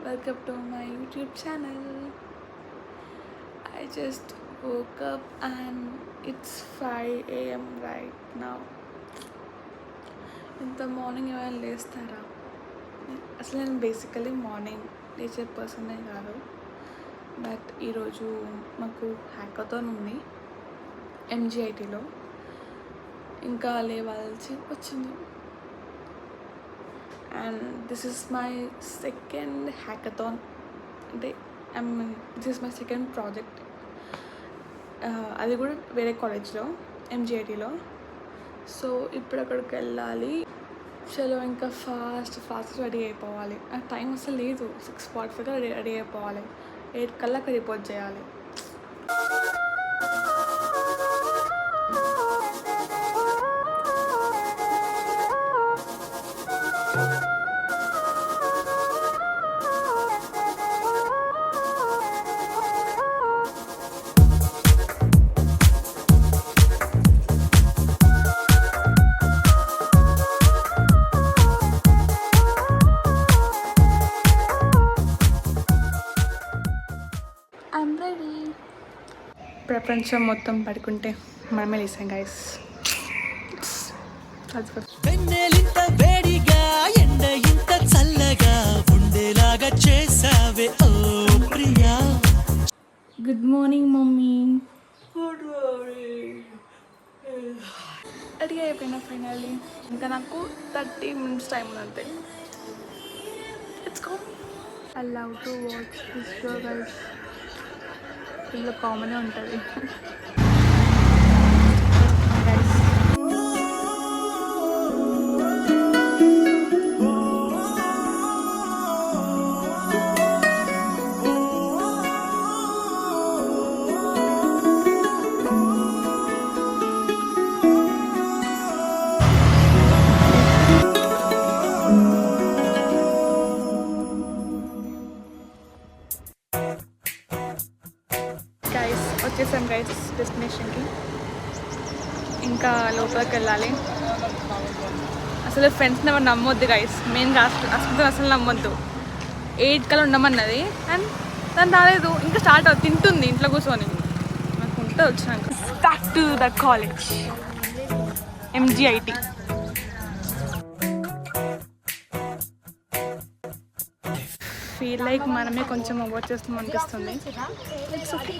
Welcome to my YouTube channel. I just woke up and it's 5 a.m. right now. ఇంత morning ఏమైనా లేస్తారా? అసలు నేను basically morning లేచే పర్సనే కాదు. బట్ ఈరోజు మాకు హ్యాకథాన్ ఉంది ఎంజిఐటీలో. ఇంకా లేవాల్సి వచ్చింది. And this is my second hackathon. అంటే this is my second project. అది కూడా వేరే కాలేజ్లో ఎంజిఐటీలో. సో ఇప్పుడు అక్కడికి వెళ్ళాలి. చలో ఇంకా ఫాస్ట్ రెడీ అయిపోవాలి. ఆ టైం అసలు లేదు. 6:45 రెడీ అయిపోవాలి. 8 కల్లా అక్కడ రిపోర్ట్ చేయాలి. ప్రపంచం మొత్తం పడుకుంటే మనమే లేసాం గైస్. వెన్నెలింత వేడిగా ఎండ ఇంత చల్లగా ఉండేలాగా చేసావే ఓ Priya. Good morning mummy. Good morning. Ready అయిపోయినా ఫైనల్లీ. ఇంకా నాకు 30 minutes టైం ఉంది అంతే. Let's go. I love to watch this show guys. ఇందులో కామనే ఉంటుంది. వచ్చేసాం గైస్ డెస్టినేషన్కి. ఇంకా లోపలికి వెళ్ళాలి. అసలు ఫ్రెండ్స్ని ఎవరు నమ్మొద్దు గైస్. మెయిన్గా అసలు నమ్మొద్దు. 8 కల్లా ఉండమన్నది అండ్ దాన్ని రాలేదు. ఇంకా స్టార్ట్ తింటుంది ఇంట్లో కూర్చొని. నాకు ఉంటే వచ్చినాక back to the college MGIT. Feel like మనమే కొంచెం అవాయిడ్ చేస్తాం అనిపిస్తుంది. It's okay.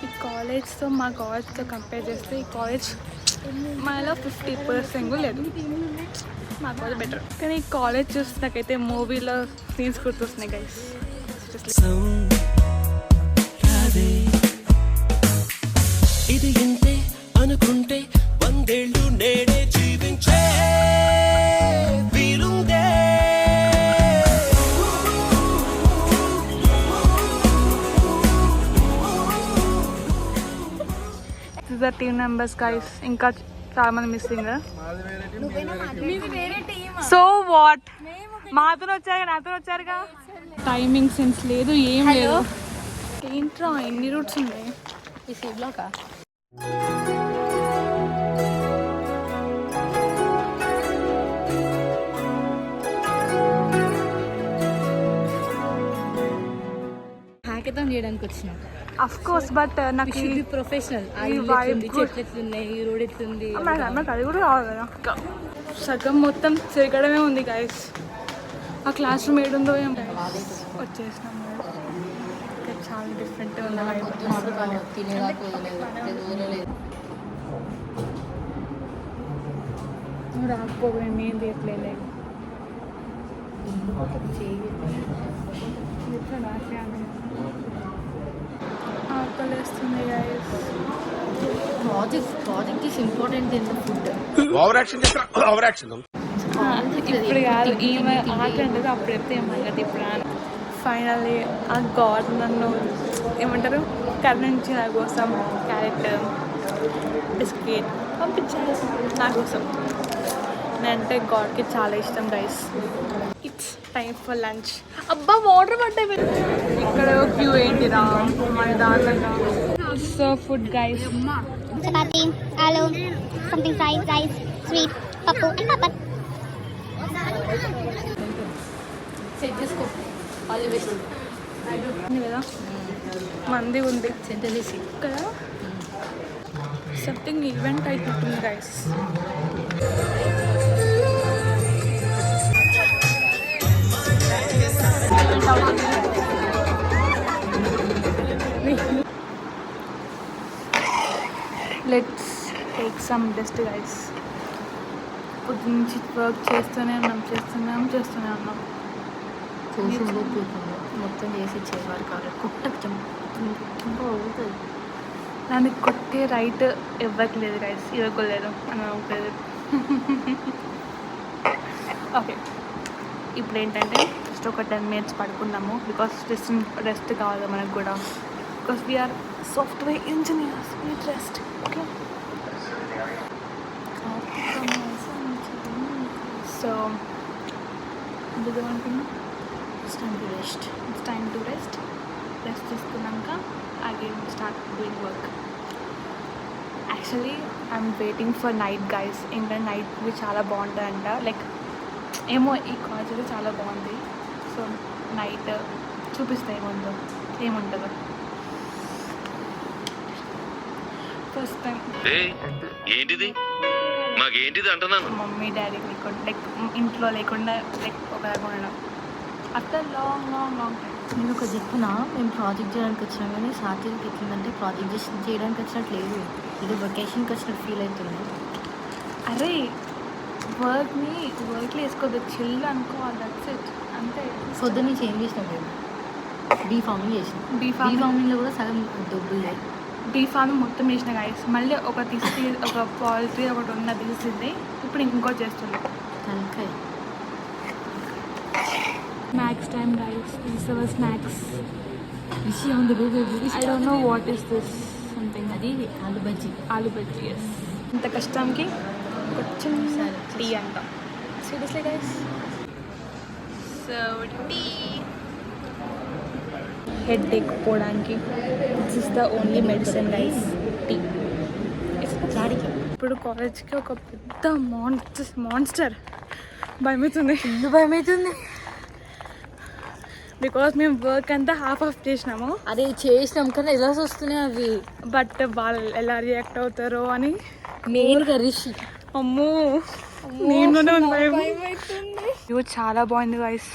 ఈ కాలేజ్తో మా కాలేజ్తో కంపేర్ చేస్తే ఈ కాలేజ్ మనలో 50% లేదు. మా కాలేజ్ బెటర్. కానీ ఈ కాలేజ్ చూస్తే నాకైతే మూవీలో సీన్స్ గుర్తొస్తున్నాయి గైస్. ఇది ఇంతే అనుకుంటే 100 ఏళ్ళు నేడే జీవించే వీలుందే. 13 members guys. ఇంకా చాలా మంది మిస్సింగ్. సో వాట్, మాతో వచ్చారు నాతో వచ్చారుగా. టైమింగ్ సెన్స్ లేదు, ఏం లేదు. ఏంట్రా ఎన్ని రూట్స్ ఉన్నాయి ఈ సి బ్లాకా? హ్యాకథాన్ చేయడానికి వచ్చినాం అఫ్ కోర్స్. బట్ నాకు ప్రొఫెషనల్ చెట్లు ఎట్లున్నాయి, ఈ రోడ్ ఎట్లుంది, నాకు అది కూడా కావాలి కదా. సగం మొత్తం తిరగడమే ఉంది గైస్. ఆ క్లాస్ రూమ్ ఏడుందో ఏం వచ్చేసినాం. చాలా డిఫరెంట్ ఉంది. రాకపోయి నేను తీయట్లేదు. ఆకలిస్తుంది guys. Project is important in the food. ఇప్పుడు కాదు, ఈమె ఆకలి అంటది అప్పుడు చెప్తే ఏమన్నది. ఇప్పుడు ఫైనల్లీ ఆ గాడ్ నన్ను ఏమంటారు కరుణించి నా కోసం క్యారెట్ బిస్కెట్ పంపించారు నా కోసం. నేనంటే గాడ్కి చాలా ఇష్టం guys. It's time for lunch. అబ్బా వాటర్ పడ్డాయి. ఇక్కడ వ్యూ ఏంటిరా మన దాంట్లో. So food guys. చపాతి, ఆలు, సంథింగ్ ఫ్రైడ్ రైస్, స్వీట్, పప్పు అండ్ పాపడ్. సెట్ చేసుకో. కదా మంది ఉంది సెంటలీసి కదా సంథింగ్ ఈవెంట్ అయిపోతుంది guys. Let's take some rest guys. పొద్దు నుంచి వర్క్ చేస్తూనే ఉన్నాం కోసం మొత్తం చేసి ఇచ్చేవారు కాదు కుట్టం అవుతుంది. దాన్ని కొట్టే రైట్ ఇవ్వక లేదు గైస్, ఇవ్వలేదు అని అనుకోలేదు. ఓకే ఇప్పుడు ఏంటంటే జస్ట్ ఒక 10 minutes పడుకుందాము బికాస్ రెస్ట్ కావాలి మనకు కూడా, బికాస్ వీఆర్ సాఫ్ట్వేర్ ఇంజనీర్స్, వీట్ రెస్ట్. ఓకే సో అనుకున్నా ఇట్స్ టైమ్ టు రెస్ట్ తీసుకున్నాక again start doing work. Actually I'm waiting for night guys. ఇంకా నైట్వి చాలా బాగుంటుందంట. లైక్ ఏమో ఈ కాలేజ్లో చాలా బాగుంది. సో నైట్ చూపిస్తా ఏముంటుందో. ఫస్ట్ టైం ఏంటిది మాకేంటిది అంటున్నాను. మమ్మీ డాడీ లేకుండా లైక్ ఇంట్లో లేకుండా లైక్ ఒకలాగా ఉండడం ఆఫ్టర్ లాంగ్ టైం. నేను ఒక చెప్పున మేము ప్రాజెక్ట్ చేయడానికి వచ్చినాం కానీ సాధ్యతకి ఎట్లుందంటే ప్రాజెక్ట్ చేయడానికి వచ్చినట్టు లేదు, ఇది వెకేషన్కి వచ్చినట్టు ఫీల్ అవుతుంది. అరే వర్క్లో వేసుకోవద్దు, చిల్ అనుకోవాలి, దట్స్ ఇట్ అంతే. పొద్దున్న నుంచి ఏం చేసినాం మేము బీ ఫార్మింగ్ చేసినాం. బీ ఫార్మింగ్లో కూడా సగం డబ్బులు బీ ఫార్మింగ్ మొత్తం వేసిన గైస్. మళ్ళీ ఒక పాలిటీ ఒకటి ఉన్నది తీసింది, ఇప్పుడు ఇంకోటి చేస్తుంది. తలకాయ snacks time guys. This our snacks. I I don't know what is this. Something. అది ఆలు బజ్జీ. Yes. ఇంత కష్టంకి కొంచెం టీ అంట. Seriously guys. So tea. Headache పోవడానికి. This is the only medicine guys. Tea. చాడికి ఇప్పుడు కాలేజ్కి ఒక పెద్ద మాన్స్టర్ భయమవుతుంది. ఇల్లు భయమవుతుంది బికాస్ మేము వర్క్ అంతా హాఫ్ చేసినాము. అదే చేసినాం కానీ ఎలా వస్తున్నాయి అవి, బట్ వాళ్ళు ఎలా రియాక్ట్ అవుతారో అని మెయిన్గా రిషి. అమ్మో నేను చాలా బాగుంది గైస్.